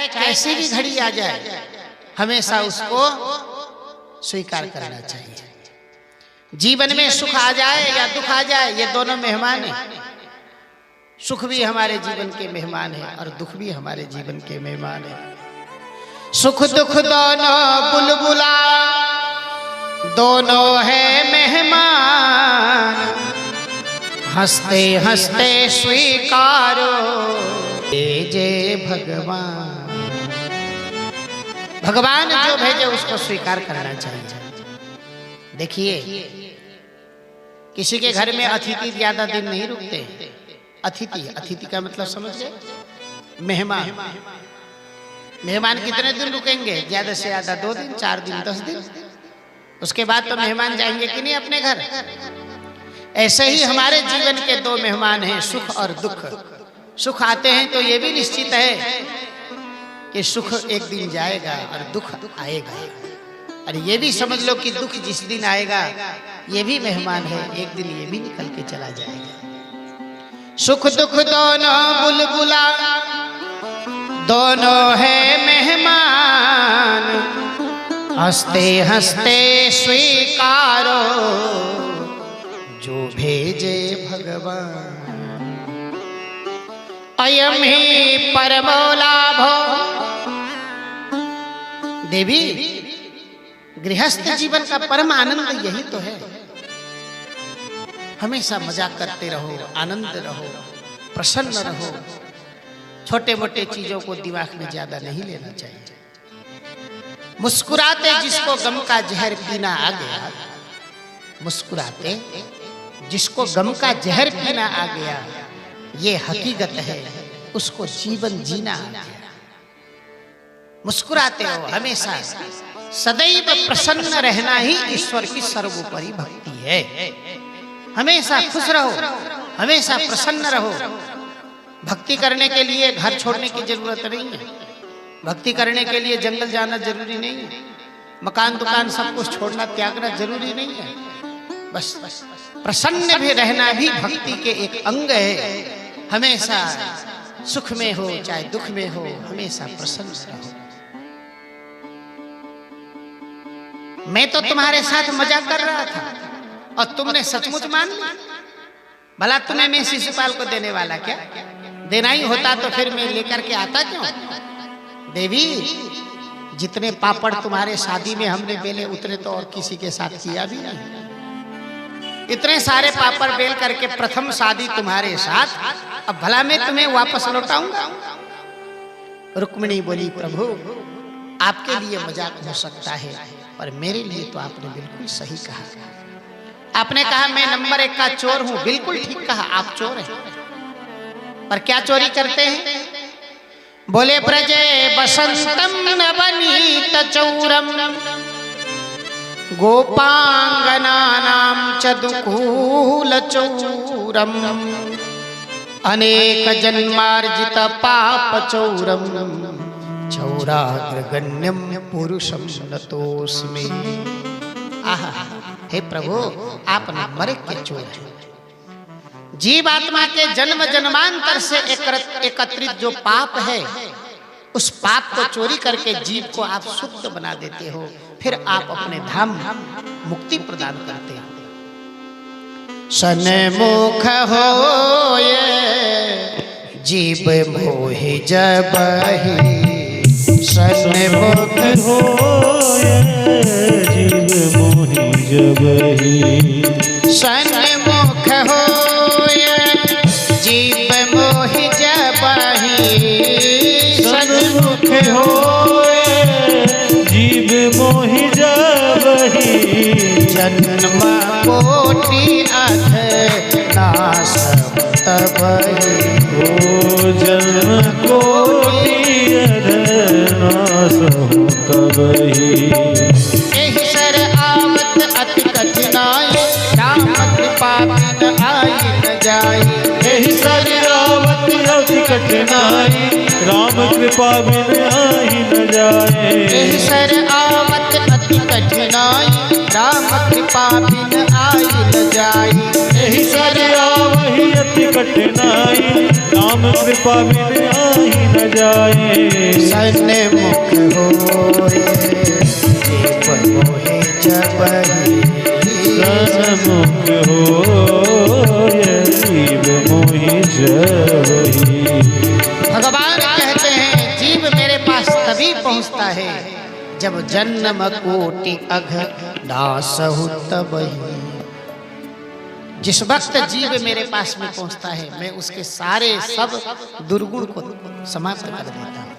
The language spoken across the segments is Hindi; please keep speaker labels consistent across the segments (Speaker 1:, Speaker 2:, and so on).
Speaker 1: चाहे कैसी भी घड़ी आ जाए, हमेशा उसको स्वीकार करना चाहिए। जीवन में सुख आ जाए या दुख आ जाए, ये दोनों मेहमान हैं। सुख भी हमारे जीवन के मेहमान है और दुख भी हमारे जीवन के मेहमान है। सुख दुख दोनों बुलबुला, दोनों है मेहमान, हंसते हंसते स्वीकारो जय जय भगवान। भगवान जो भेजे उसको स्वीकार करना चाहिए। देखिए, किसी के घर में अतिथि ज्यादा दिन नहीं रुकते। अतिथि का मतलब समझ गए? मेहमान। मेहमान कितने दिन रुकेंगे? ज्यादा से ज्यादा 2 दिन, 4 दिन, 10 दिन। उसके बाद तो मेहमान जाएंगे कि नहीं अपने घर। ऐसे ही हमारे जीवन के 2 मेहमान हैं, सुख और दुख। सुख आते हैं तो ये भी निश्चित है कि सुख एक दिन जाएगा और दुख आएगा। और ये भी समझ लो कि दुख जिस दिन आएगा ये भी मेहमान है, एक दिन ये भी निकल के चला जाएगा। सुख दुख दोनों बुलबुला, दोनों है मेहमान, हंसते हंसते स्वीकारो जो भेजे भगवान। अयम ही परमो लाभो। देवी, गृहस्थ जीवन का परम आनंद यही तो है। हमेशा मजाक करते रहो, आनंद रहो, प्रसन्न रहो। छोटे मोटे चीजों को दिमाग में ज्यादा नहीं लेना चाहिए। मुस्कुराते जिसको गम का जहर पीना आ गया, मुस्कुराते जिसको गम का जहर पीना आ गया, ये हकीकत है, उसको जीवन जीना आ गया। मुस्कुराते हो हमेशा, सदैव प्रसन्न रहना ही ईश्वर की सर्वोपरि भक्ति है। हमेशा खुश रहो, हमेशा प्रसन्न रहो। भक्ति करने के लिए घर छोड़ने की जरूरत नहीं है। भक्ति करने के लिए जंगल जाना जरूरी नहीं है। मकान दुकान सब कुछ छोड़ना, त्यागना जरूरी नहीं है। बस प्रसन्न भी रहना भी भक्ति के एक अंग है। हमेशा सुख में हो चाहे दुख में हो, हमेशा प्रसन्न रहो। मैं तो तुम्हारे साथ मजाक कर रहा था और तुमने सचमुच मान लिया। भला तुम्हें मैं शिशुपाल को देने वाला क्या? देना ही होता तो फिर मैं लेकर के आता क्यों? देवी, जितने पापड़ तुम्हारे शादी में हमने बेले उतने तो और किसी के साथ किया भी नहीं। इतने सारे पापड़ बेल करके प्रथम शादी तुम्हारे साथ, अब भला मैं तुम्हें वापस लौटाऊंगा? रुक्मिणी बोली, प्रभु आपके लिए मजाक हो सकता है, पर मेरे लिए तो आपने बिल्कुल सही कहा। आपने कहा मैं नंबर 1 का चोर हूं, बिल्कुल ठीक कहा, आप चोर हैं। पर क्या चोरी करते हैं? बोले प्रजे बसंतम नवनीत चौरम, गोपांगनानां च दुकूल चौरम, अनेक जन्मार्जित पाप चौरम, चौराग्रगण्यम पुरुषम नतोस्मि। आहा, हे प्रभु आप नंबर 1 के चोर हैं। जीव आत्मा के जन्म जन्मांतर से एकत्रित जो पाप है, उस पाप को चोरी करके जीव को आप शुद्ध बना देते हो, फिर आप अपने धाम मुक्ति प्रदान करते हो। सन्मुख होए जीव मोहि जबहि, सन्मुख
Speaker 2: होए जीव मोहि जबहि,
Speaker 1: सन्मुख होए जीव मोहि जबहि,
Speaker 2: सन्मुख होए जीव मोहि जबहि,
Speaker 1: जन्म कोटि अथ नाश तबहि,
Speaker 2: ओ जन्म कोटि अथ नाश तबहि।
Speaker 1: एहि सर आवत अति कठिनाई, राम कृपा बिन आई न जाई।
Speaker 2: एहि सर आवत अति कठिनाई, राम कृपा बिन आई न जाए।
Speaker 1: एहि सर आवत अति कठिनाई, राम कृपा बिन आई न जाई।
Speaker 2: एहि सर आवहि अति कठिनाई, राम कृपा बिन आही न जाए।
Speaker 1: सन्मुख होए जीव मोहि जबहि,
Speaker 2: सन्मुख होए जीव मोहि जबहि।
Speaker 1: भगवान कहते हैं जीव मेरे पास तभी पहुंचता है जब जन्म कोटि अघ नासहु तबहि। जिस वक्त जीव मेरे पास में पहुंचता है मैं उसके सारे सब दुर्गुण को समाप्त कर देता हूं।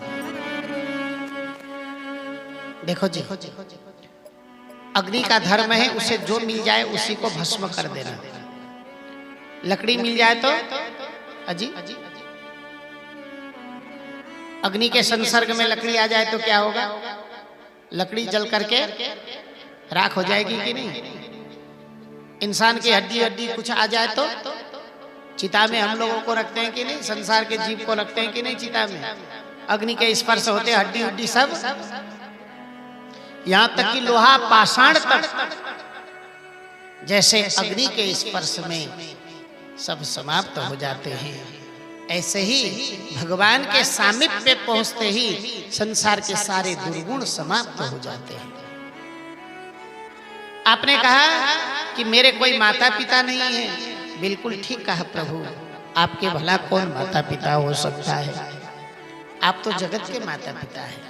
Speaker 1: देखो जी, अग्नि का धर्म है उसे जो मिल जाए उसी को भस्म कर देना। लकड़ी मिल जाए तो अजी अग्नि के संसर्ग में लकड़ी आ जाए तो क्या होगा? लकड़ी जल करके राख हो जाएगी कि नहीं? इंसान की हड्डी हड्डी कुछ आ जाए तो चिता में हम लोगों को रखते हैं कि नहीं? संसार के जीव को रखते हैं कि नहीं चिता में? अग्नि के स्पर्श होते हड्डी हड्डी सब, यहां तक कि लोहा पाषाण तक जैसे अग्नि के स्पर्श में सब समाप्त हो जाते हैं, ऐसे ही भगवान के सामीप्य पे पहुंचते ही संसार के सारे दुर्गुण समाप्त हो जाते हैं। आपने कहा कि मेरे कोई माता पिता नहीं है, बिल्कुल ठीक कहा प्रभु। आपके भला कौन माता पिता हो सकता है? आप तो जगत के माता पिता हैं।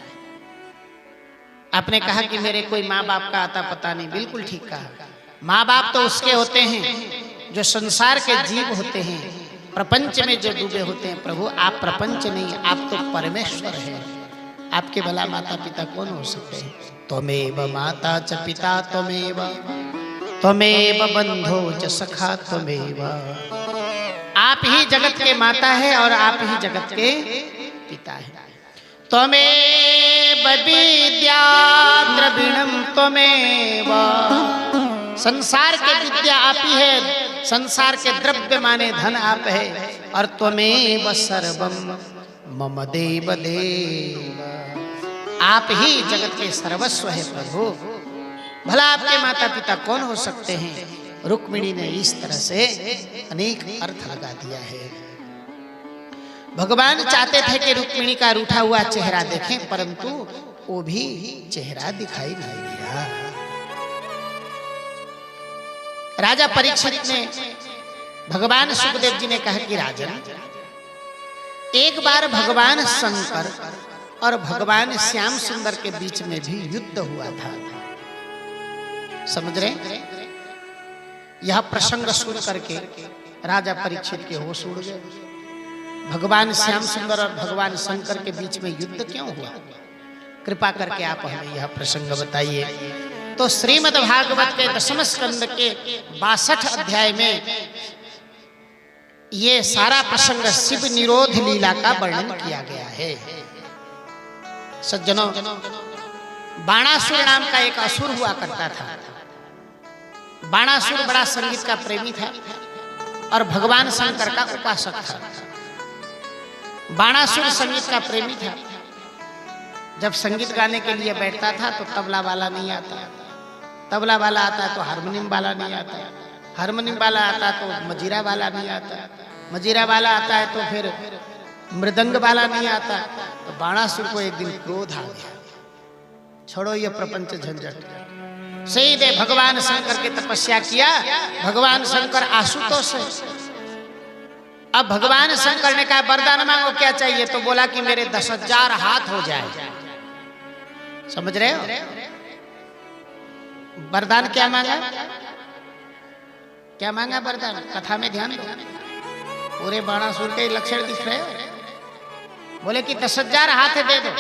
Speaker 1: आपने कहा कि मेरे कोई माँ बाप का आता पता नहीं, बिल्कुल ठीक कहा। माँ बाप तो उसके होते हैं जो संसार के जीव होते हैं, प्रपंच में जो डूबे होते हैं। प्रभु आप प्रपंच नहीं, आप तो परमेश्वर हैं। आपके भला माता पिता कौन हो सकते हैं? त्वमेव माता च पिता त्वमेव, त्वमेव बंधो च सखा त्वमेव। आप ही जगत के माता है और आप ही जगत के पिता है। त्वमेव विद्या द्रविणम त्वमेव, संसार के विद्या आप ही है, संसार के द्रव्य माने धन आप है। और त्वमेव सर्वम मम देव देव, आप ही जगत के सर्वस्व है प्रभु। भला आपके माता पिता कौन हो सकते हैं? रुक्मिणी ने इस तरह से अनेक अर्थ लगा दिया है। भगवान चाहते थे कि रुक्मिणी का रूठा हुआ चेहरा देखें, परंतु वो भी चेहरा दिखाई नहीं दिया। राजा परीक्षित ने भगवान सुखदेव जी ने कहा कि राजन, एक बार भगवान शंकर और भगवान श्याम सुंदर के बीच में भी युद्ध हुआ था। समझ रहे? यह प्रसंग सुन करके राजा परीक्षित के होश उड़ गए। भगवान श्याम सुंदर और भगवान शंकर के बीच में युद्ध क्यों हुआ? कृपा करके आप हमें यह प्रसंग बताइए। तो श्रीमद् भागवत के 10वें स्कंद के 62 अध्याय में ये सारा प्रसंग शिव निरोध लीला का वर्णन किया गया है। सज्जनों, बाणासुर नाम का एक असुर हुआ करता था। बाणासुर बड़ा संगीत का प्रेमी था और भगवान शंकर का उपासक था। बाणासुर संगीत का प्रेमी था। जब संगीत गाने के लिए बैठता था तो तबला वाला नहीं आता, तबला वाला आता तो हारमोनियम वाला नहीं आता, हारमोनियम वाला आता तो मजीरा वाला नहीं आता, मजीरा वाला आता है तो फिर मृदंग वाला नहीं आता। तो बाणासुर को एक दिन क्रोध आ गया, छोड़ो ये प्रपंच झंझट, सीधे भगवान शंकर की तपस्या किया। भगवान शंकर आशुतोष है। अब भगवान शंकर ने कहा वरदान मांगो, क्या चाहिए? तो बोला कि मेरे 10,000 हाथ हो जाए। समझ रहे हो? वरदान क्या मांगा? क्या मांगा वरदान? कथा में ध्यान दो, पूरे बाणासुर के लक्षण दिख रहे हो। बोले कि 10,000 हाथ दे दो।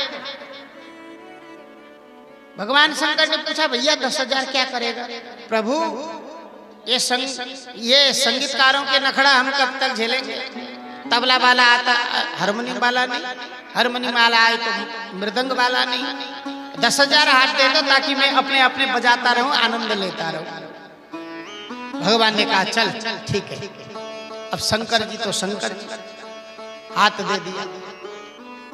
Speaker 1: भगवान शंकर ने पूछा भैया 10,000 क्या करेगा? प्रभु ये संगीतकारों के नखड़ा हम कब तक झेलेंगे? तबला वाला आता, हारमोनियम वाला नहीं, हारमोनियम वाला आए तो मृदंग वाला नहीं। 10,000 हाथ दे दो ताकि मैं अपने अपने बजाता रहूं, आनंद लेता रहूं। भगवान ने कहा चल ठीक है। अब शंकर जी तो शंकर जी, हाथ दे दिया।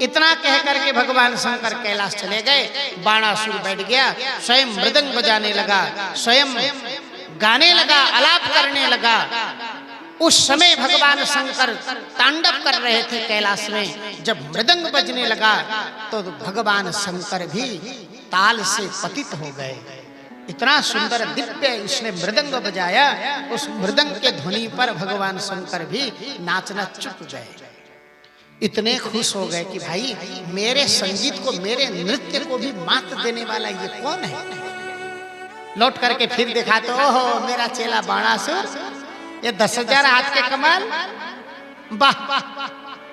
Speaker 1: इतना कह करके भगवान शंकर कैलाश चले गए। बाणासुर बैठ गया, स्वयं मृदंग बजाने लगा, स्वयं गाने लगा, आलाप करने लगा। उस समय भगवान शंकर तांडव कर रहे थे कैलाश में। जब मृदंग बजने लगा तो भगवान शंकर भी ताल से पतित हो गए। इतना सुंदर दिव्य उसने मृदंग बजाया, उस मृदंग के ध्वनि पर भगवान शंकर भी नाचना चुक गए। इतने खुश हो गए कि भाई मेरे संगीत को, मेरे नृत्य को भी मात देने वाला ये कौन है। लौट करके फिर देखा तो ओहो मेरा चेला बाणासुर, ये 10,000 हाथ के कमाल, वाह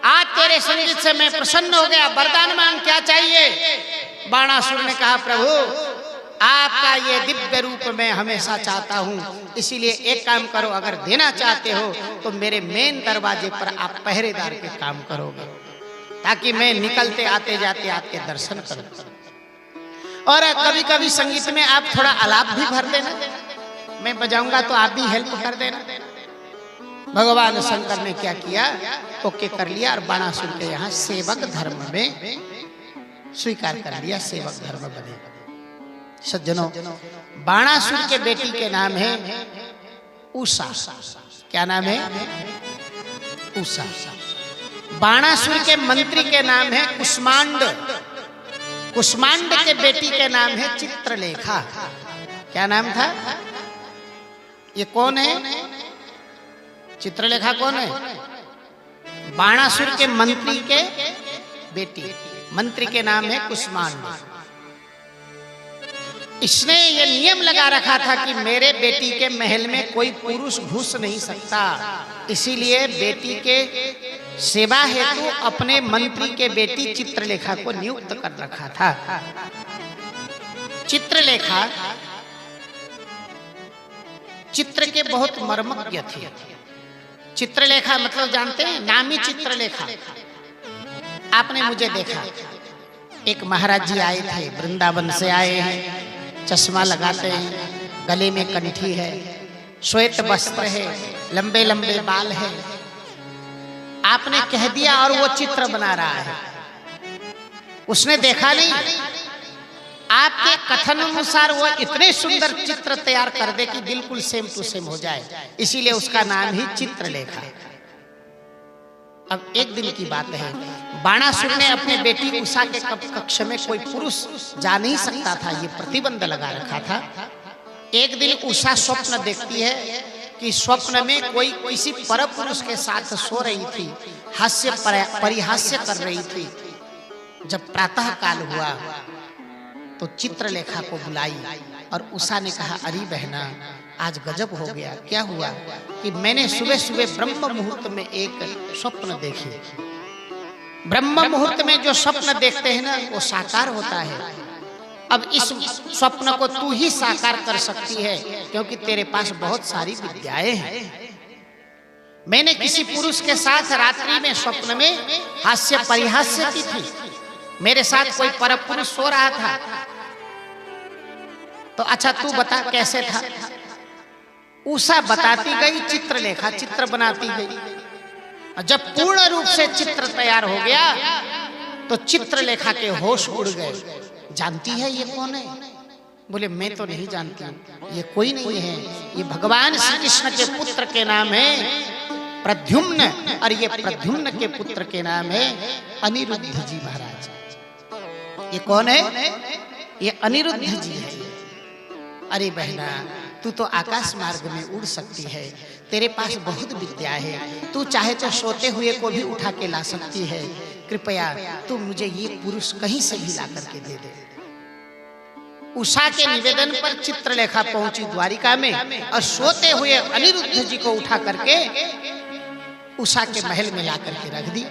Speaker 1: आज तेरे संगीत से मैं प्रसन्न हो गया, वरदान मांग क्या चाहिए। बाणासुर ने कहा प्रभु आपका ये दिव्य रूप मैं हमेशा चाहता हूँ, इसीलिए एक काम करो, अगर देना चाहते हो तो मेरे मेन दरवाजे पर आप पहरेदार के काम करोगे, ताकि मैं निकलते आते जाते आपके दर्शन करूं। और कभी कभी संगीत में आप थोड़ा आलाप भी भर देना, मैं बजाऊंगा तो आप भी हेल्प कर देना। भगवान शंकर ने क्या किया, ओके कर लिया और बाणासुर के यहाँ सेवक धर्म में स्वीकार कर लिया, सेवक धर्म बने। सज्जनों, बाणासुर के बेटी के नाम है उषा। क्या नाम है? उषा। बाणासुर के मंत्री के नाम है कुष्मांड। कुष्मांड के बेटी के नाम है चित्रलेखा। क्या नाम था? ये कौन है? चित्रलेखा कौन है? बाणासुर के मंत्री के बेटी। मंत्री के नाम है कुष्मांड। इसने ये नियम लगा रखा था कि मेरे बेटी के महल में कोई पुरुष घुस नहीं सकता, इसीलिए बेटी के सेवा हेतु अपने मंत्री के बेटी चित्रलेखा को नियुक्त कर रखा था। चित्रलेखा चित्र के बहुत मर्मज्ञ थी। चित्रलेखा मतलब जानते हैं? नामी चित्रलेखा। आपने मुझे देखा, एक महाराज जी आए थे, वृंदावन से आए हैं, चश्मा लगाते हैं, गले में कंठी है, श्वेत वस्त्र है, लंबे लंबे बाल है। आपने कह दिया और वो चित्र बना रहा है। उसने देखा नहीं, आपके कथन अनुसार वो इतने सुंदर चित्र तैयार कर दे कि बिल्कुल सेम टू सेम हो जाए, इसीलिए उसका नाम ही चित्रलेखा। अब एक दिन की बात है, बाणासुर ने अपने बेटी उषा के कक्ष में कोई पुरुष जा नहीं सकता था, ये प्रतिबंध लगा रखा था। एक दिन उषा स्वप्न देखती है कि स्वप्न में कोई किसी पर पुरुष के साथ सो रही थी, हास्य परिहास्य कर रही थी। जब प्रातः काल हुआ तो चित्रलेखा को बुलाई और उषा ने कहा, अरे बहना आज गजब हो गया। क्या हुआ? कि मैंने सुबह सुबह ब्रह्म मुहूर्त में एक स्वप्न देखी। ब्रह्म मुहूर्त में जो स्वप्न देखते हैं ना, वो साकार होता है। अब इस स्वप्न को तू ही साकार कर सकती है, क्योंकि तेरे पास बहुत सारी विद्याएं हैं। मैंने किसी पुरुष के साथ रात्रि में स्वप्न में हास्य परिहास्य की थी। मेरे साथ कोई पर पुरुष सो रहा था। तो अच्छा तू बता कैसे था? उषा बताती गई, चित्रलेखा चित्र बनाती गई। जब पूर्ण रूप से चित्र तैयार हो गया तो चित्रलेखा के होश उड़ गए। जानती है ये कौन है? बोले मैं तो नहीं जानती, ये कोई नहीं है, ये भगवान श्री कृष्ण के पुत्र के नाम है प्रद्युम्न, और ये प्रद्युम्न के पुत्र के नाम है अनिरुद्ध जी महाराज। ये कौन है? ये अनिरुद्ध जी है। अरे बहना, तू तो आकाश मार्ग में उड़ सकती है, तेरे पास बहुत विद्या है, तू चाहे तो सोते हुए को भी उठा के ला सकती है। कृपया तू मुझे ये पुरुष कहीं से भी ला करके दे दे। उषा के निवेदन पर चित्रलेखा पहुंची द्वारिका में और सोते हुए अनिरुद्ध जी को उठा करके उषा के महल में ला करके रख दी।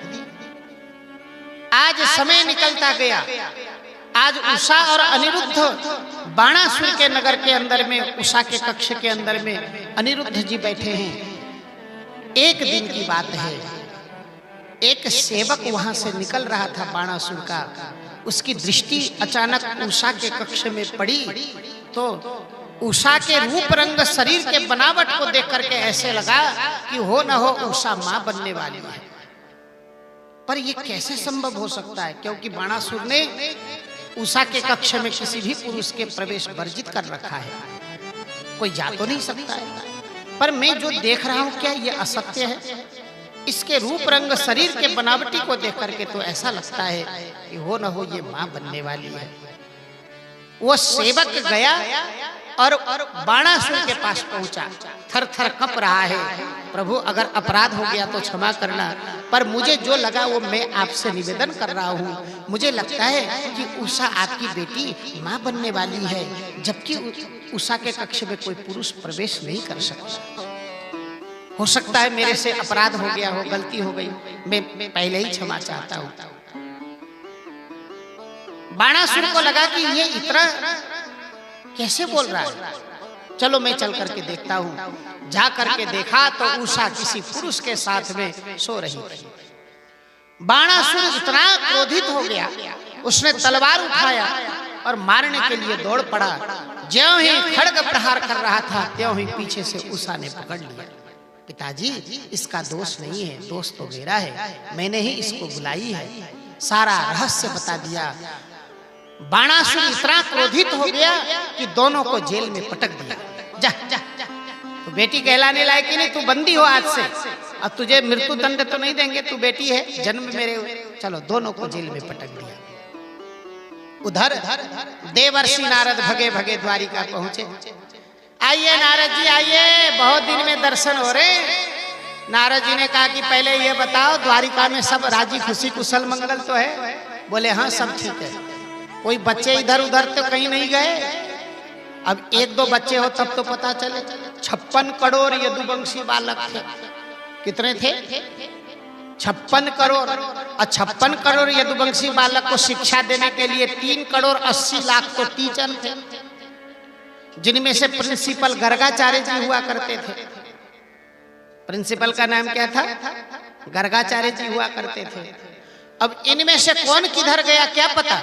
Speaker 1: आज समय निकलता गया। आज उषा और अनिरुद्ध बाणासुर के नगर के अंदर में, उषा के कक्ष के अंदर में अनिरुद्ध जी बैठे हैं। एक दिन की बात है, एक सेवक वहां से निकल रहा था बाणासुर का। उसकी दृष्टि अचानक उषा के कक्ष में पड़ी तो उषा के रूप रंग, शरीर के बनावट को देख करके ऐसे लगा कि हो न हो उषा मां बनने वाली है। पर यह कैसे संभव हो सकता है? क्योंकि बाणासुर ने उषा के कक्ष में किसी भी पुरुष के प्रवेश वर्जित कर रखा है, कोई जा तो नहीं सकता है। पर मैं जो देख रहा हूं क्या ये असत्य है? इसके रूप रंग शरीर के बनावटी को देख करके तो ऐसा लगता है कि हो न हो ये मां बनने वाली है। वो सेवक गया और बाणासुर के पास पहुंचा, थर थर कप रहा है, प्रभु अगर अपराध हो गया तो क्षमा करना, पर मुझे जो लगा वो मैं आपसे निवेदन कर रहा हूँ। मुझे लगता है कि उषा आपकी बेटी माँ बनने वाली है, जबकि उषा के कक्ष में कोई पुरुष प्रवेश नहीं कर सकता। हो सकता है मेरे से अपराध हो गया हो, गलती हो गई, मैं पहले ही क्षमा चाहता हूँ। बाणासुर को लगा कि ये इतना कैसे बोल रहा है, चलो मैं चल करके देखता हूँ। जा करके देखा तो उषा किसी पुरुष के साथ में सो रही थी। बाणासुर इतना क्रोधित हो गया, उसने तलवार उठाया और मारने के लिए दौड़ पड़ा। ज्यों ही खड्ग प्रहार कर रहा था त्यों ही पीछे से उषा ने पकड़ लिया। पिताजी इसका दोष नहीं है, दोष तो मेरा है, मैंने ही इसको बुलाई है। सारा रहस्य बता दिया। बाणासुर इतना क्रोधित हो गया कि दोनों को जेल में पटक दिया। जा, जा, जा। तो बेटी कहलाने लायक ही नहीं, तू बंदी हो आज से, अब तुझे मृत्यु दंड तो नहीं देंगे, तू बेटी है, जन्म मेरे। चलो दोनों को जेल में पटक दिया। उधर देवर्षि नारद भगे भगे द्वारिका पहुंचे। आइए नारद जी आइए, बहुत दिन में दर्शन हो रहे। नारद जी ने कहा कि पहले ये बताओ द्वारिका में सब राजी खुशी कुशल मंगल तो है? बोले हाँ सब ठीक है। कोई बच्चे इधर उधर तो कहीं नहीं गए? अब एक दो बच्चे हो तब तो पता चले। 56 करोड़ यदुवंशी बालक थे। कितने थे? 56 करोड़। और 56 करोड़ यदुवंशी बालक को शिक्षा देने के लिए 3 करोड़ 80 लाख तो टीचर थे, जिनमें से प्रिंसिपल गर्गाचार्य जी हुआ करते थे। प्रिंसिपल का नाम क्या था? गर्गाचार्य जी हुआ करते थे। अब इनमें से कौन किधर गया क्या पता।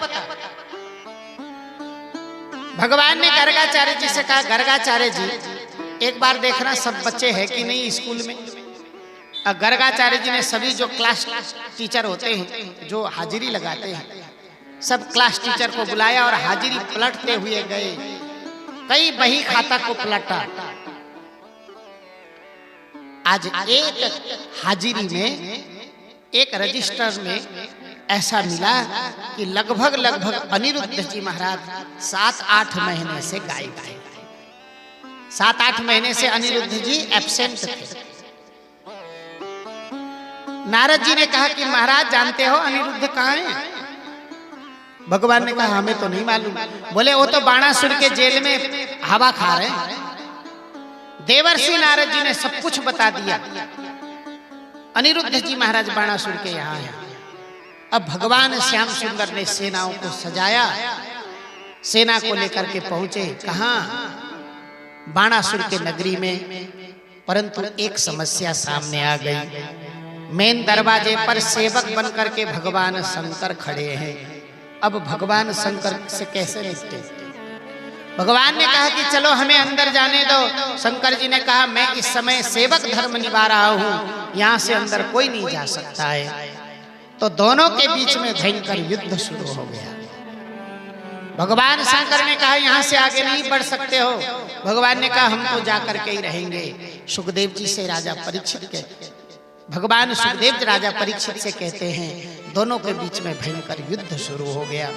Speaker 1: भगवान ने गर्गाचार्य जी से कहा, गर्गाचार्य जी एक बार देखना सब बच्चे हैं कि नहीं स्कूल में। और गर्गाचार्य जी ने सभी जो क्लास टीचर होते हैं, जो हाजिरी लगाते हैं, सब क्लास टीचर को बुलाया और हाजिरी पलटते हुए गए। कई बही खाता को पलटा। आज एक हाजिरी में, एक रजिस्टर में ऐसा मिला कि लगभग अनिरुद्ध जी महाराज 7-8 महीने से गायब थे। 7-8 महीने से अनिरुद्ध जी एब्सेंट थे। नारद जी ने कहा कि महाराज जानते हो अनिरुद्ध कहाँ हैं? भगवान ने कहा हमें तो नहीं मालूम। बोले वो तो बाणासुर के जेल में हवा खा रहे हैं। देवर्षि नारद जी ने सब कुछ बता दिया। अनिरुद्ध जी महाराज बाणासुर के यहाँ हैं। अब भगवान श्याम सुंदर ने सेनाओं को सजाया, सेना को लेकर के पहुंचे। कहां? बाणासुर के नगरी में। परंतु एक समस्या सामने आ गई। मेन दरवाजे पर सेवक बनकर के भगवान शंकर खड़े हैं। अब भगवान शंकर से कैसे निपटे? भगवान ने कहा कि चलो हमें अंदर जाने दो। शंकर जी ने कहा मैं इस समय सेवक धर्म निभा रहा हूं, यहां से अंदर कोई नहीं जा सकता है। तो दोनों के बीच में भयंकर युद्ध शुरू हो गया। भगवान शंकर ने कहा यहां से आगे नहीं बढ़ सकते हो। भगवान ने कहा हम तो जाकर के ही रहेंगे। सुखदेव जी से राजा परीक्षित के, भगवान सुखदेव जी राजा परीक्षित से कहते हैं, दोनों के बीच में भयंकर युद्ध शुरू हो गया।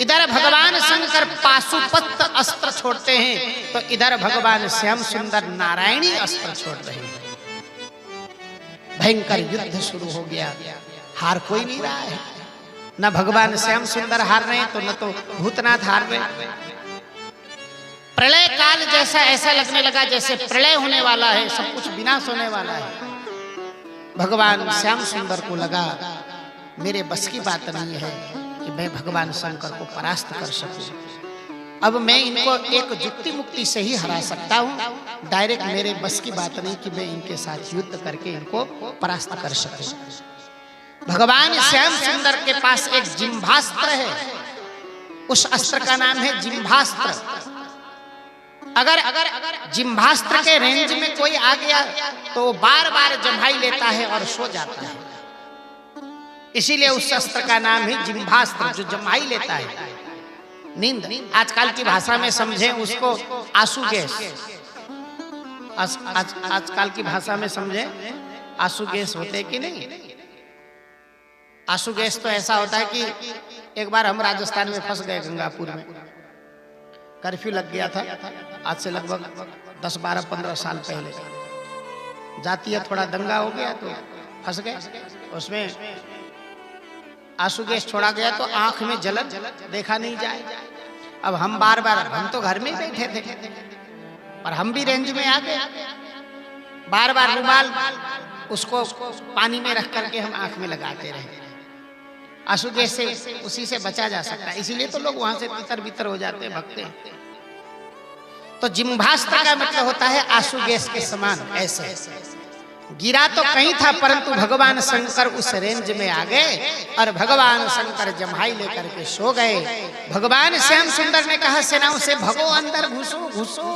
Speaker 1: इधर भगवान शंकर पाशुपत अस्त्र छोड़ते हैं तो इधर भगवान श्याम सुंदर नारायणी अस्त्र छोड़ रहे हैं। भयंकर युद्ध शुरू हो गया। हार कोई नहीं रहा है, न भगवान श्याम सुंदर हार रहे हैं तो न तो भूतनाथ हार रहे। प्रलय काल जैसा ऐसा लगने लगा जैसे प्रलय होने वाला है, सब कुछ विनाश होने वाला है। भगवान श्याम सुंदर को लगा मेरे बस की बात नहीं है कि मैं भगवान शंकर को परास्त कर सकूं। अब मैं इनको एक जुक्ति मुक्ति से ही हरा सकता हूं। डायरेक्ट मेरे बस की बात नहीं कि मैं इनके साथ युद्ध करके इनको परास्त कर सकूं। भगवान श्याम सुंदर के पास एक जिम्भास्त्र है। उस अस्त्र का नाम है जिम्भास्त्र। अगर जिम्भास्त्र के रेंज में कोई आ गया तो बार बार जम्हाई लेता है और सो जाता है। इसीलिए उस अस्त्र का नाम है जिम्भास्त्र, जो जम्हाई लेता है। नींद, आजकल की भाषा में समझें उसको आंसू गैस। आजकल की भाषा में समझे, आंसू गैस होते कि नहीं? आंसू गैस तो ऐसा होता है कि एक बार हम राजस्थान में फंस गए, गंगापुर में कर्फ्यू लग गया था, आज से लगभग 10, 12, 15 साल पहले। जातीय थोड़ा दंगा हो गया तो फंस गए, उसमें आंसू गैस छोड़ा गया तो आंख में जलन, देखा नहीं जाए। अब हम बार बार, हम तो घर में ही बैठे थे और हम भी रेंज में आ गए, बार बार रुमाल उसको पानी में रख करके हम आंख में लगाते रहे। आंसू गैस से उसी से बचा जा सकता है, इसीलिए तो लोग वहां से तितर बितर हो जाते हैं, भगते हैं। तो जिम्भास्त्र का मतलब होता है आंसू गैस के समान। ऐसे गिरा तो कहीं था, परंतु भगवान शंकर उस रेंज में आ गए और भगवान शंकर जम्हाई लेकर के सो गए। भगवान श्याम सुंदर ने कहा सेनाओं से, भगो अंदर, घुसो घुसो,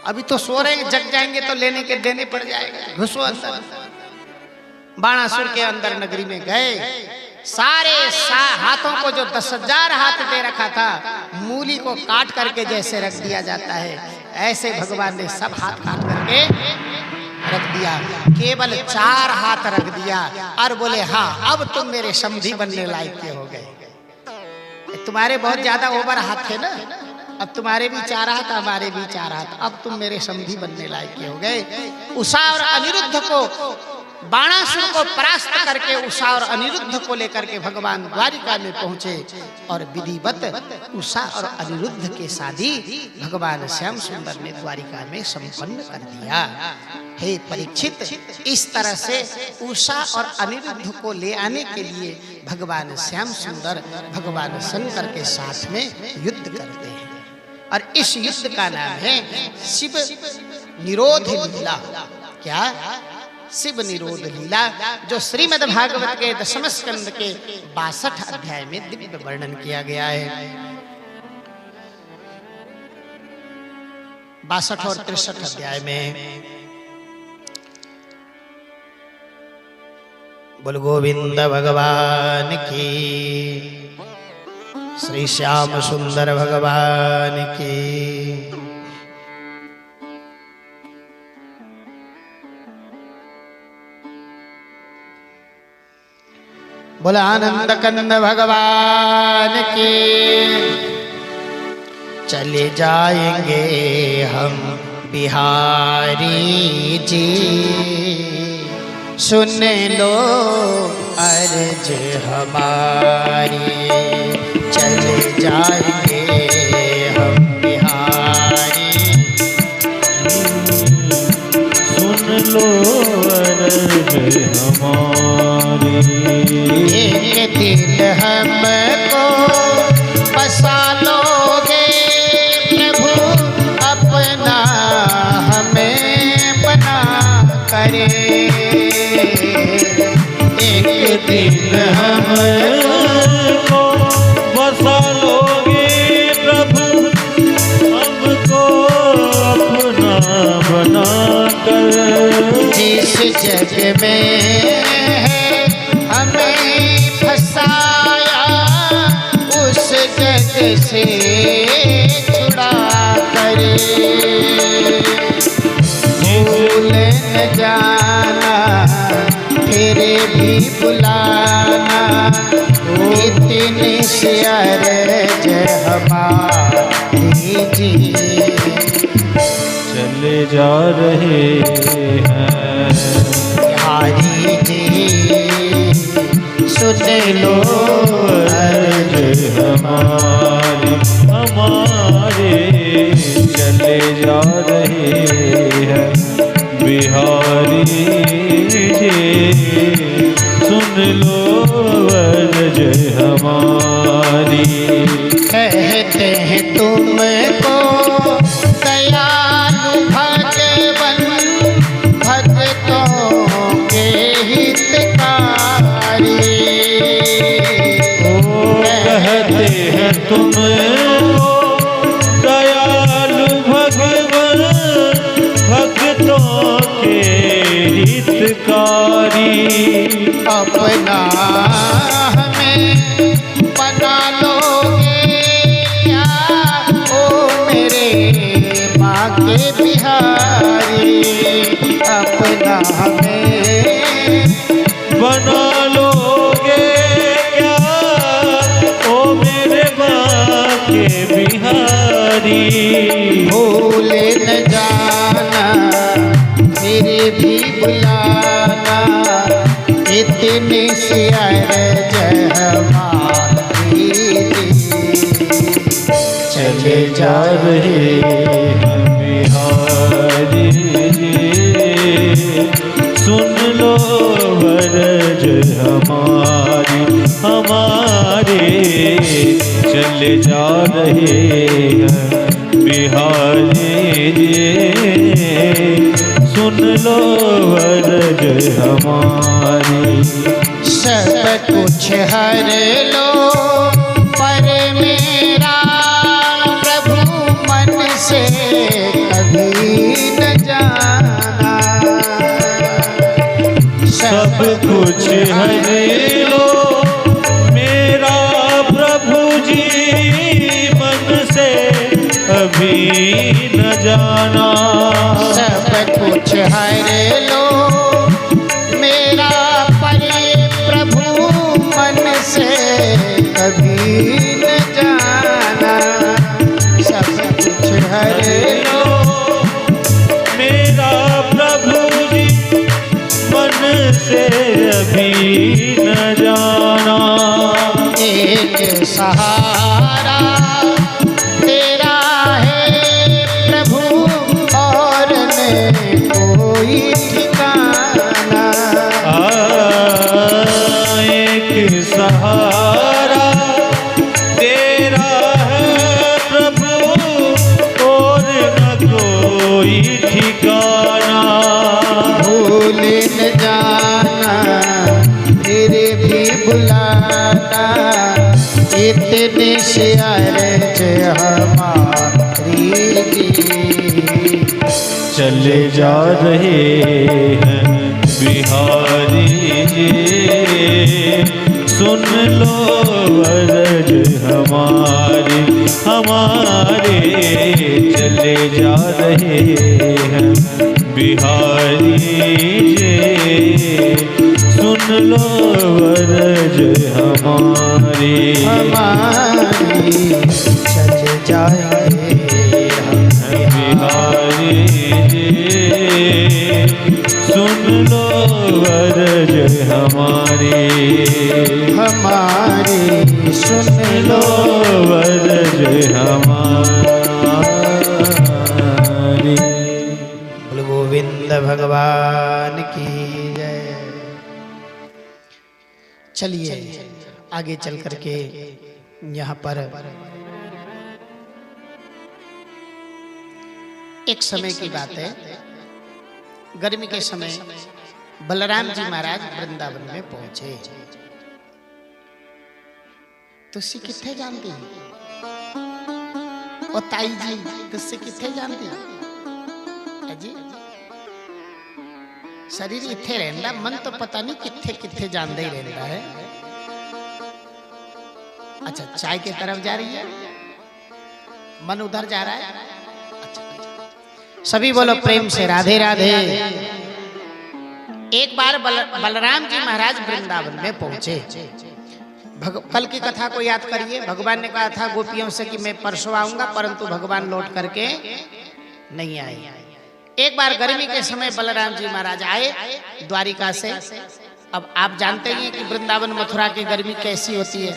Speaker 1: अभी तो सो रहे, जग जाएंगे तो लेने के देने पड़ जाएगा, घुसो अंदर। बाणासुर के अंदर नगरी में गए, सारे हाथों को जो 10,000 हाथ दे रखा था, मूली को काट करके जैसे रख दिया जाता है, ऐसे भगवान ने सब हाथ काट करके रख दिया। केवल 4 हाथ रख दिया और बोले, हाँ अब तुम मेरे समधी बनने लायक के हो गए। तुम्हारे बहुत ज्यादा ओवर हाथ थे ना, अब तुम्हारे भी 4 हाथ, हमारे भी 4 हाथ, अब तुम मेरे समधी बनने लायक के हो गए। उषा और अनिरुद्ध को, बाणासुर को परास्त करके उषा और अनिरुद्ध को लेकर के भगवान द्वारिका में पहुंचे और विधिवत उषा और अनिरुद्ध के शादी भगवान श्याम सुंदर ने द्वारिका में संपन्न कर दिया। हे परीक्षित, इस तरह से उषा और अनिरुद्ध को ले आने के लिए भगवान श्याम सुंदर भगवान शंकर के साथ में युद्ध करते हैं और इस युद्ध का नाम है शिव निरोध लीला। क्या? शिव निरोध लीला, जो श्रीमद् भागवत के 10वें स्कंद के 62 अध्याय में दिव्य वर्णन किया गया है। 62 और 63 अध्याय में बोल गोविंद भगवान की, श्री श्याम सुंदर भगवान की। बोला आनंद कंद भगवान के। चले जाएंगे हम बिहारी जी, सुन लो अर्ज हमारी। चले जाएंगे हम बिहारी,
Speaker 2: सुन लो अर्ज हमारी।
Speaker 1: एक दिन हमको बसा लोगे प्रभु अपना, हमें बना करे। एक दिन
Speaker 2: हमको बसा लोगे प्रभु, हमको अपना बना कर।
Speaker 1: जिस जग में हमें फंसाया, उस जग से छुड़ा करे। भूल न जाना फिर भी बुलाना, इतनी सी अर्ज हमारी जी।
Speaker 2: चले जा रहे हैं
Speaker 1: बिहारी जी, सुन लो
Speaker 2: अर्ज हमारे। हमारे चले जा रहे हैं बिहारी जी, सुन लो अर्ज हमारी।
Speaker 1: कहते हैं तुमको दयालु भगवन, भक्तों के हितकारी।
Speaker 2: कहते हैं तुमको दयालु भगवन, भक्तों के हितकारी।
Speaker 1: अपना हमें बना लोगे क्या, ओ मेरे माँ के बिहारी।
Speaker 2: बिहारी।
Speaker 1: भूले न जाना मेरे भी बुलाना, इतने से अर्ज हमारी
Speaker 2: चले जा रहे हैं बिहारी जी, सुन लो वरज हमारी हमारे। चले जा रहे हैं बिहारी जी, सुन लो वरज हमारी।
Speaker 1: सब कुछ हर लो पर मेरा प्रभु मन से कभी न जाना।
Speaker 2: सब कुछ हर लो मेरा प्रभु जी, मन से कभी न जाना।
Speaker 1: सब कुछ हर लो मेरा परे प्रभु मन से कभी न जाना। सब कुछ हर लो
Speaker 2: मेरा प्रभु जी, मन से अभी न जाना।
Speaker 1: एक सहारा तेरा है प्रभु और नहीं कोई ठिकाना।
Speaker 2: एक सहारा तेरा है प्रभु और न कोई ठिकाना।
Speaker 1: भूल न जाना तेरे भी बुलाना, इतने से अर्ज हमारी।
Speaker 2: चले जा रहे हैं बिहारी जी, सुन लो वरज हमारी हमारे। चले जा रहे हैं बिहारी जी, सुन लो वरज हमारी
Speaker 1: हमारी। चले जाएंगे
Speaker 2: बिहारी जी, सुन लो वरज हमारी
Speaker 1: हमारी। सुन लो
Speaker 2: वरज हमारी।
Speaker 1: बोल गोविंद भगवान की जय। चलिए आगे चल करके यहाँ पर एक समय की बात है। गर्मी के समय बलराम जी महाराज वृंदावन में पहुंचे। तुसी किथे जानती ओ ताई जी, तुसी किथे जानती जी? शरीर इथे रहता, मन तो पता नहीं किथे किथे जानता ही रहता है। अच्छा, चाय की तरफ जा रही है, मन उधर जा रहा है। सभी बोलो प्रेम से राधे राधे। एक बार बलराम जी महाराज वृंदावन में पहुंचे। कल की कथा को याद करिए। भगवान ने कहा था गोपियों से कि मैं परसों आऊंगा, परंतु भगवान लौट करके नहीं आए। एक बार गर्मी के समय बलराम जी महाराज आए द्वारिका से। अब आप जानते हैं कि वृंदावन मथुरा की गर्मी कैसी होती है,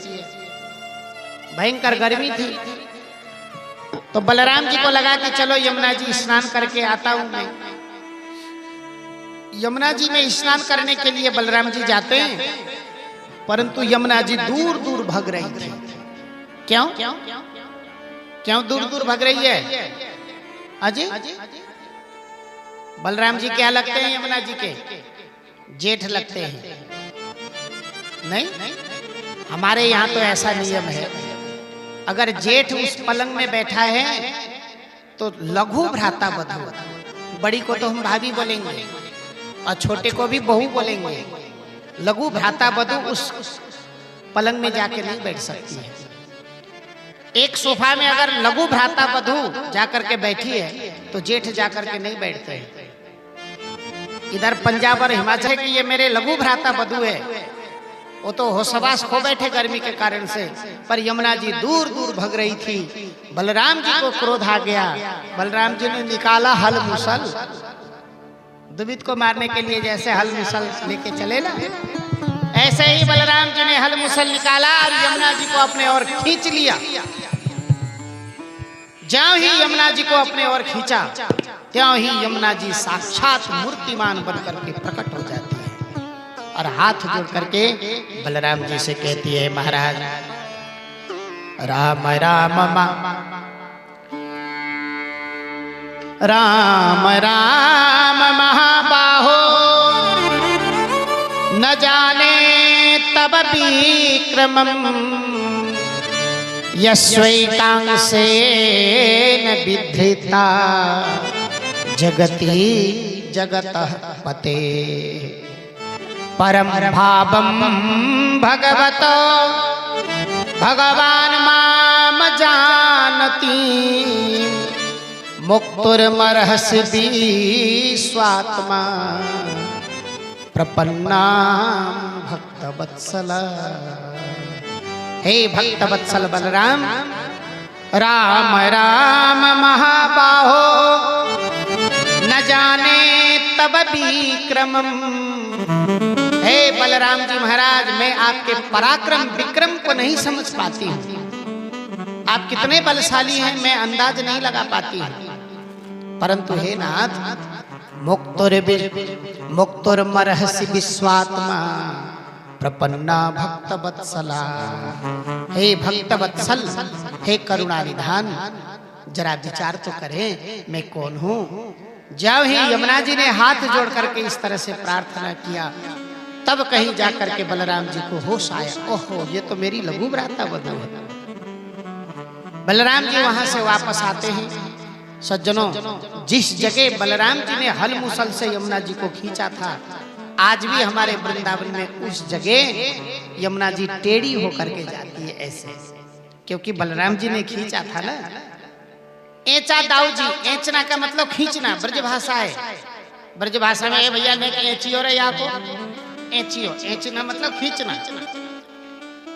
Speaker 1: भयंकर गर्मी थी। तो बलराम जी को लगा कि चलो यमुना जी स्नान करके आता हूं मैं। यमुना जी में स्नान करने के लिए बलराम जी जाते हैं, परंतु यमुना जी दूर दूर भाग रही थी। क्यों क्यों दूर दूर भाग रही है? अजय, बलराम जी क्या लगते हैं यमुना जी के? जेठ लगते हैं। नहीं, हमारे यहाँ तो ऐसा नियम है, अगर जेठ उस पलंग में बैठा है तो लघु भ्राता वधू। बड़ी को तो हम भाभी बोलेंगे और छोटे को भी बहू बोलेंगे। लघु भ्राता वधू उस पलंग में जाके नहीं बैठ सकती है। एक सोफा में अगर लघु भ्राता वधू जाकर के बैठी है तो जेठ जाकर के नहीं बैठते हैं। इधर पंजाब और हिमाचल की ये मेरे लघु भ्राता वधू है, वो तो होशबास खो बैठे गर्मी के कारण से। पर यमुना जी दूर दूर भग रही थी बलराम जी को क्रोध आ गया। बलराम जी ने निकाला हल मुसल, दुबित को मारने के लिए जैसे हल मुसल लेके चले ना, ऐसे ही बलराम जी ने हल मुसल निकाला और यमुना जी को अपने ओर खींच लिया। ज्यों ही यमुना जी को अपने ओर खींचा, त्यों ही यमुना जी साक्षात मूर्तिमान बनकर के प्रकट हो जाती है और हाथ जोड़ करके बलराम जी से कहती है, महाराज राम राम राम राम महाबाहो, न जाने तब विक्रमम् यस्वैकांसेन विधृता जगति जगतः पते। परम भावं भगवतो भगवान माम जानती, मुक्तुर्मर्हसि विश्वात्मा प्रपन्नां भक्तवत्सल। हे भक्तवत्सल बलराम, राम राम महाबाहो, न जाने तब विक्रमम्। हे बलराम जी महाराज, मैं आपके पराक्रम विक्रम को नहीं समझ पाती हूँ। आप कितने बलशाली हैं मैं अंदाज नहीं लगा पाती हूँ। परंतु हे नाथ, मुक्तुर्मर्हसि विश्वात्मा प्रपन्ना भक्तवत्सला। हे भक्तवत्सल, हे करुणा निधान, जरा विचार तो करें मैं कौन हूँ। जब ही यमुना जी ने हाथ जोड़ करके इस तरह से प्रार्थना किया, तब कहीं जाकर के बलराम जी को होश आया, ओहो ये तो मेरी लघु भ्राता बधू है। बलराम जी वहां से वापस आते हैं। सज्जनों, जिस जगह बलराम जी ने हल मुसल से यमुना जी को खींचा था, आज भी हमारे वृंदावन में उस जगह यमुना जी टेढ़ी होकर के जाती है ऐसे, क्योंकि बलराम जी ने खींचा था ना। एचा दाऊ जी, एचना का मतलब खींचना, ब्रज भाषा है। ब्रज भाषा में भैया ने एचियो रे या को एचियो, एचना मतलब खींचना।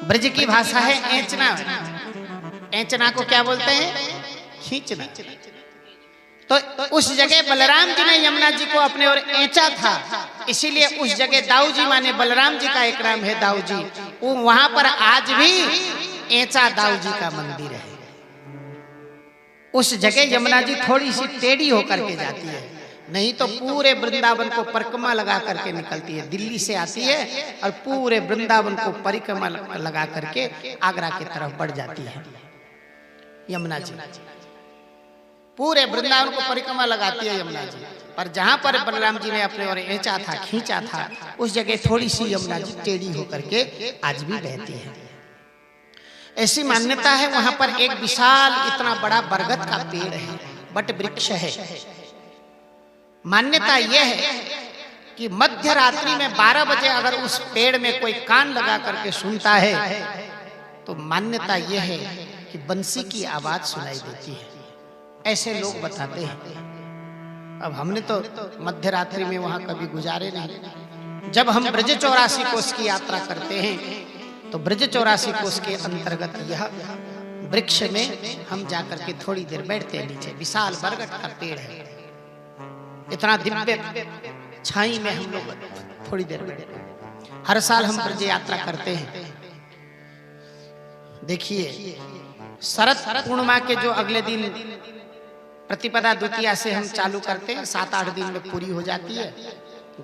Speaker 1: ब्रज की भाषा है एचना। एचना को क्या बोलते हैं? खींचना। तो उस जगह बलराम जी ने यमुना जी को अपने ओर एंचा था, इसीलिए उस जगह दाऊ जी माने बलराम जी का एक नाम है दाऊ जी। वहां पर आज भी एंचा दाऊ जी का मंदिर है। उस जगह यमुना जी थोड़ी सी टेढ़ी होकर के जाती है, नहीं तो पूरे वृंदावन को परिक्रमा लगा करके निकलती है। दिल्ली से आती है और पूरे वृंदावन को परिक्रमा लगा करके आगरा की तरफ बढ़ जाती है यमुना जी। पूरे वृंदावन को परिक्रमा लगाती है यमुना जी। पर जहां पर बलराम जी ने अपने ओर एंचा था, खींचा था, उस जगह थोड़ी सी यमुना जी टेढ़ी होकर के आज भी बहती है। ऐसी मान्यता है। वहां पर एक विशाल इतना बड़ा बरगद का पेड़ है, बट वृक्ष है। मान्यता यह है कि मध्य रात्रि में 12 बजे अगर उस पेड़ में कोई कान लगा करके सुनता है, तो मान्यता यह है कि बंसी की आवाज सुनाई देती है। ऐसे लोग बताते हैं। अब हमने तो मध्य रात्रि में वहां कभी गुजारे नहीं। जब हम ब्रज 84 कोस की यात्रा करते हैं, तो ब्रज 84 कोस के अंतर्गत यह वृक्ष में हम जाकर के थोड़ी देर बैठते हैं। नीचे विशाल बरगद का पेड़ है, इतना दिव्य छाई में हम लोग थोड़ी देर बैठते हैं। हर साल हम ब्रज यात्रा करते हैं। देखिए, शरद पूर्णिमा के जो अगले दिन प्रतिपदा द्वितीया से हम चालू करते हैं, 7-8 दिन में पूरी हो जाती है।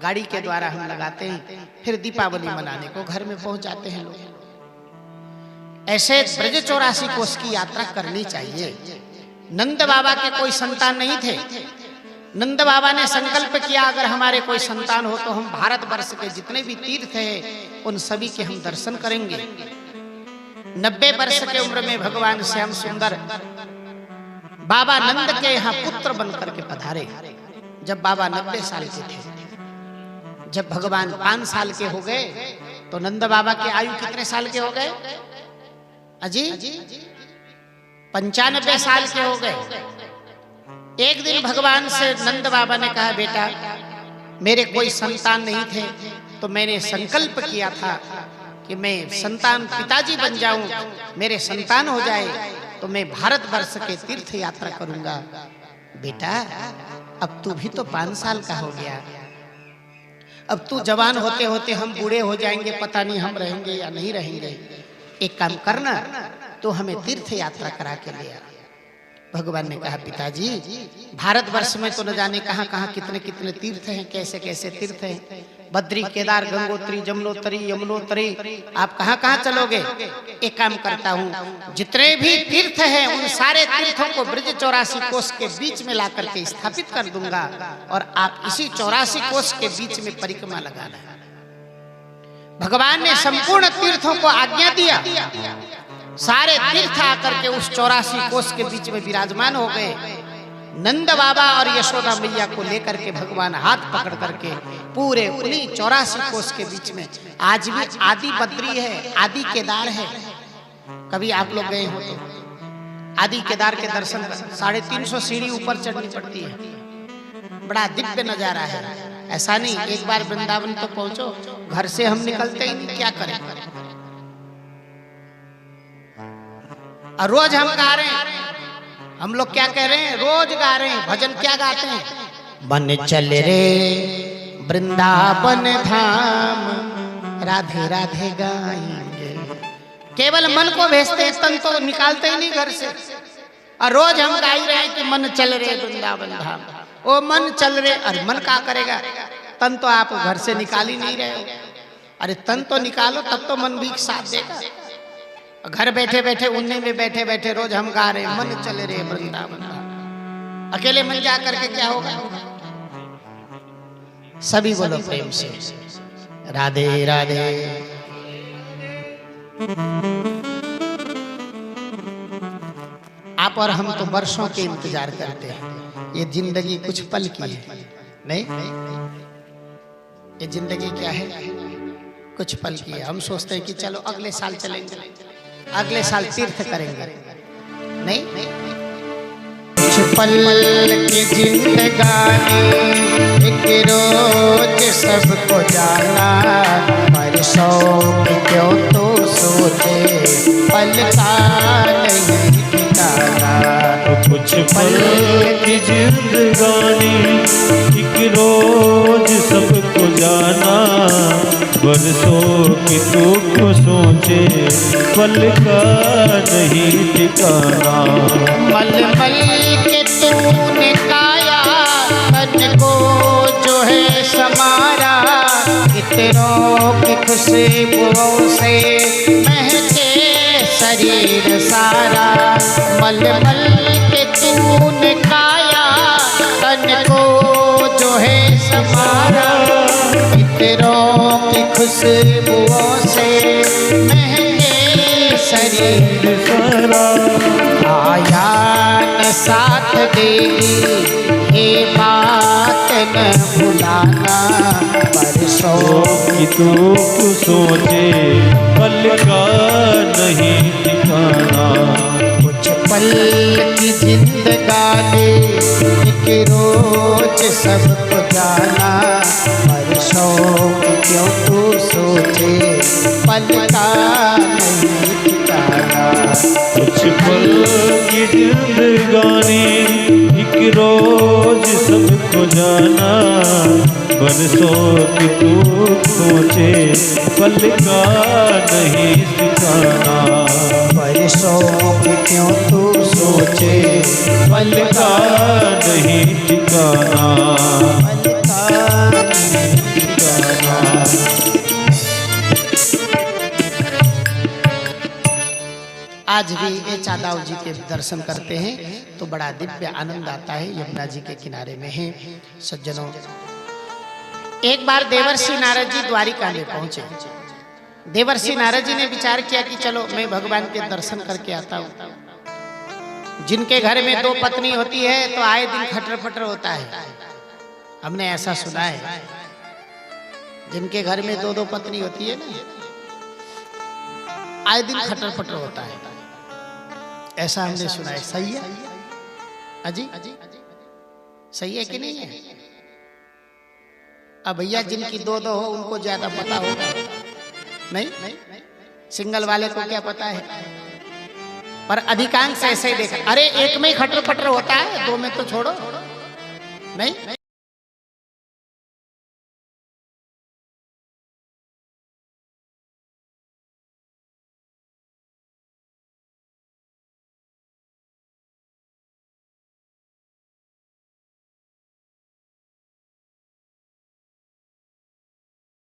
Speaker 1: गाड़ी के द्वारा हम लगाते हैं, फिर दीपावली मनाने को घर में पहुंच जाते हैं लोग। ऐसे ब्रज 84 कोस की यात्रा करनी चाहिए। नंद बाबा के कोई संतान नहीं थे। नंद बाबा ने संकल्प किया, अगर हमारे कोई संतान हो तो हम भारतवर्ष के जितने भी तीर्थ हैं उन सभी के हम दर्शन करेंगे। 90 वर्ष के उम्र में भगवान श्याम सुंदर बाबा नंद के यहाँ पुत्र बनकर के पधारे। जब बाबा 90 साल के थे, जब भगवान 5 साल के हो गए, तो नंद बाबा की आयु कितने साल के हो गए? अजी 95 साल के हो गए। एक दिन भगवान से नंद बाबा ने कहा, बेटा मेरे कोई संतान नहीं थे, तो मैंने संकल्प किया था कि मैं संतान पिताजी बन जाऊं, मेरे संतान हो जाए, तो मैं भारतवर्ष के तीर्थ यात्रा करूंगा। बेटा अब तू भी तो 5 साल का हो गया, अब तू जवान होते होते हम बूढ़े हो जाएंगे, पता नहीं हम रहेंगे या नहीं रहेंगे। एक काम करना, तो हमें तीर्थ यात्रा करा के ले आ। भगवान ने कहा पिताजी भारतवर्ष में तो न जाने कहां कहां कितने कितने तीर्थ हैं, कैसे कैसे तीर्थ हैं, बद्री, केदार, गंगोत्री, जमुनोत्री, यमुनोत्री, आप कहां कहां चलोगे? एक काम करता हूं, जितने भी तीर्थ हैं उन सारे तीर्थों को ब्रज 84 कोस के बीच में ला करके स्थापित कर दूंगा और आप इसी 84 कोस के बीच में परिक्रमा लगाना। भगवान ने संपूर्ण तीर्थों को आज्ञा दिया, सारे तीर्थ आकर के उस 84 कोस के बीच में विराजमान हो गए। नंद बाबा और यशोदा मैया को लेकर के भगवान हाथ पकड़ करके पूरे उन्हीं 84 कोस के बीच में, आज भी आदि बद्री है, आदि केदार है। कभी आप लोग गए हो तो आदि केदार के दर्शन, 350 सीढ़ी ऊपर चढ़नी पड़ती है, बड़ा दिव्य नजारा है। ऐसा नहीं एक बार वृंदावन तो पहुंचो, घर से हम निकलते ही नहीं, क्या करें। और रोज हम गा रहे हैं, हम लोग क्या कह रहे हैं, रोज गा रहे हैं भजन, क्या गाते हैं, मन चल रे वृंदावन धाम, राधे राधे गाएंगे। केवल मन को भेजते हैं, तन तो निकालते ही नहीं घर से। और रोज हम गा ही रहे हैं कि मन चल रे वृंदावन धाम, ओ मन चल रे, अरे मन क्या करेगा, तन तो आप घर से निकाल ही नहीं रहे हो। अरे तन तो निकालो तब तो मन भी साथ देगा। घर बैठे बैठे उन्हीं में बैठे बैठे रोज हम गा रहे मन चले रे वृंदावन, अकेले मन जा करके क्या होगा। सभी बोलो प्रेम से राधे राधे। आप और हम तो वर्षों के इंतजार करते हैं, ये जिंदगी कुछ पल की है। नहीं, ये जिंदगी क्या है, कुछ पल की है। हम सोचते हैं कि चलो अगले साल चलेंगे, अगले साल तीर्थ करेंगे, नहीं, कुछ पल की जिंदगानी, एक रोज सबको जाना, परसों क्यों तो सोचे, पल का नहीं ठिकाना।
Speaker 2: कुछ पल की जिंदगानी, एक रोज सबको जाना, बरसों की दुख सोचे, पल का नहीं ठिकाना।
Speaker 1: मल मल के तूने काया, तन को जो है समारा, इतरों की खुशबुओं से महके शरीर सारा। मल मल के तूने काया, तन को जो है समारा, इतरों की खुशबुओं से महके शरीर
Speaker 2: सारा।
Speaker 1: आया न साथ देगी, ये बात न भुलाना, परसों
Speaker 2: की दुख सोचे, पल का नहीं ठिकाना।
Speaker 1: कुछ पल की जिंदगानी, एक रोज सबको जाना, परसों क्यों तू सोचे, पल का नहीं ठिकाना।
Speaker 2: कुछ पल की जिंदगानी, एक रोज सबको जाना, बरसों की दुख सोचे, पल का नहीं ठिकाना।
Speaker 1: परसों क्यों तू सोचे,
Speaker 2: पल का नहीं ठिकाना,
Speaker 1: पल का नहीं ठिकाना। आज भी ये चादाव जी के दर्शन करते हैं तो बड़ा दिव्य आनंद आता है। यमुना जी के किनारे में है। सज्जनों, एक बार देवर्षि नारद जी द्वारिका में पहुंचे। देवर्षि नारद जी ने विचार किया कि चलो मैं भगवान के दर्शन करके आता हूँ। जिनके घर में 2 पत्नी होती है तो आए दिन खटर पटर होता है, हमने ऐसा सुना है। जिनके घर में 2-2 पत्नी होती है ना, आए दिन खटर पटर होता है, ऐसा हमने सुना है। सही है अजी? सही है कि नहीं है? अब भैया जिनकी 2-2 हो उनको ज्यादा पता होगा, नहीं सिंगल वाले को क्या पता है? पर अधिकांश ऐसे ही देखा, अरे एक में ही खटर पटर होता है, दो में तो छोड़ो नहीं।